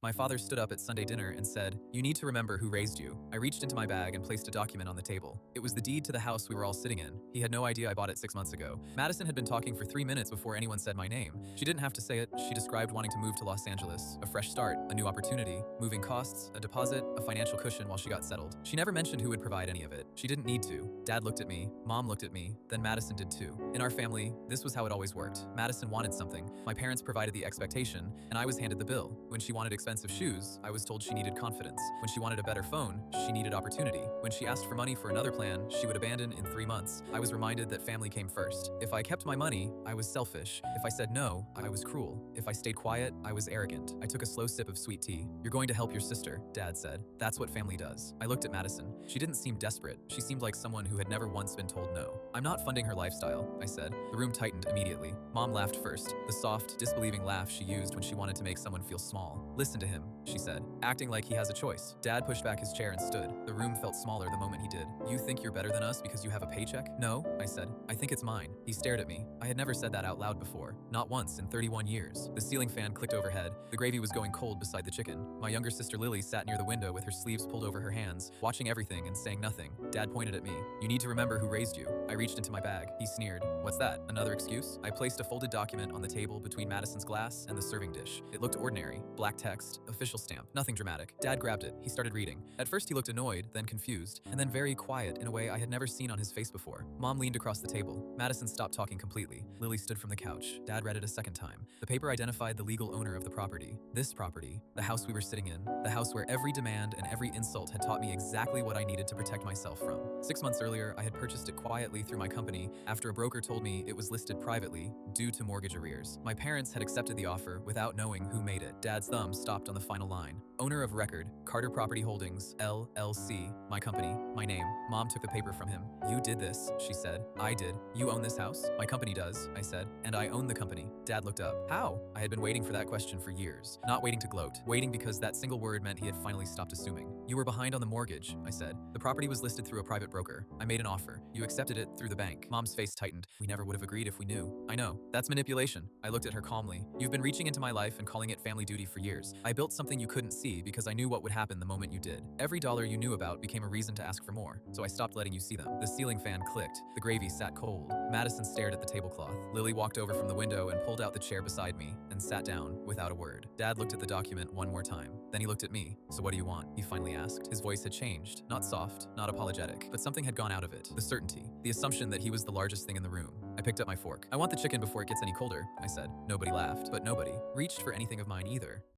My father stood up at Sunday dinner and said, "You need to remember who raised you." I reached into my bag and placed a document on the table. It was the deed to the house we were all sitting in. He had no idea I bought it 6 months ago. Madison had been talking for 3 minutes before anyone said my name. She didn't have to say it. She described wanting to move to Los Angeles, a fresh start, a new opportunity, moving costs, a deposit, a financial cushion while she got settled. She never mentioned who would provide any of it. She didn't need to. Dad looked at me, Mom looked at me, then Madison did too. In our family, this was how it always worked. Madison wanted something. My parents provided the expectation, and I was handed the bill. When she wanted expensive shoes, I was told she needed confidence. When she wanted a better phone, she needed opportunity. When she asked for money for another plan, she would abandon in 3 months. I was reminded that family came first. If I kept my money, I was selfish. If I said no, I was cruel. If I stayed quiet, I was arrogant. I took a slow sip of sweet tea. "You're going to help your sister," Dad said. "That's what family does." I looked at Madison. She didn't seem desperate. She seemed like someone who had never once been told no. "I'm not funding her lifestyle," I said. The room tightened immediately. Mom laughed first, the soft, disbelieving laugh she used when she wanted to make someone feel small. "Listen to him," she said, acting like he has a choice. Dad pushed back his chair and stood. The room felt smaller the moment he did. "You think you're better than us because you have a paycheck?" "No," I said. "I think it's mine." He stared at me. I had never said that out loud before. Not once in 31 years. The ceiling fan clicked overhead. The gravy was going cold beside the chicken. My younger sister Lily sat near the window with her sleeves pulled over her hands, watching everything and saying nothing. Dad pointed at me. "You need to remember who raised you." I reached into my bag. He sneered. "What's that? Another excuse?" I placed a folded document on the table between Madison's glass and the serving dish. It looked ordinary. Black text, official stamp, nothing dramatic. Dad grabbed it. He started reading. At first he looked annoyed, then confused, and then very quiet in a way I had never seen on his face before. Mom leaned across the table. Madison stopped talking completely. Lily stood from the couch. Dad read it a second time. The paper identified the legal owner of the property. This property, the house we were sitting in, the house where every demand and every insult had taught me exactly what I needed to protect myself from. 6 months earlier, I had purchased it quietly through my company after a broker told me it was listed privately due to mortgage arrears. My parents had accepted the offer without knowing who made it. Dad's thumb stopped on the final line. "Owner of record, Carter Property Holdings, LLC, my company, my name." Mom took the paper from him. "You did this," she said. "I did. You own this house?" "My company does," I said. "And I own the company." Dad looked up. "How?" I had been waiting for that question for years. Not waiting to gloat. Waiting because that single word meant he had finally stopped assuming. "You were behind on the mortgage," I said. "The property was listed through a private broker. I made an offer. You accepted it through the bank." Mom's face tightened. "We never would have agreed if we knew." "I know. That's manipulation." I looked at her calmly. "You've been reaching into my life and calling it family duty for years. I built something you couldn't see because I knew what would happen the moment you did. Every dollar you knew about became a reason to ask for more, so I stopped letting you see them." The ceiling fan clicked. The gravy sat cold. Madison stared at the tablecloth. Lily walked over from the window and pulled out the chair beside me and sat down without a word. Dad looked at the document one more time. Then he looked at me. "So what do you want?" he finally asked. His voice had changed. Not soft, not apologetic, but something had gone out of it. The certainty. The assumption that he was the largest thing in the room. I picked up my fork. "I want the chicken before it gets any colder," I said. Nobody laughed, but nobody reached for anything of mine either.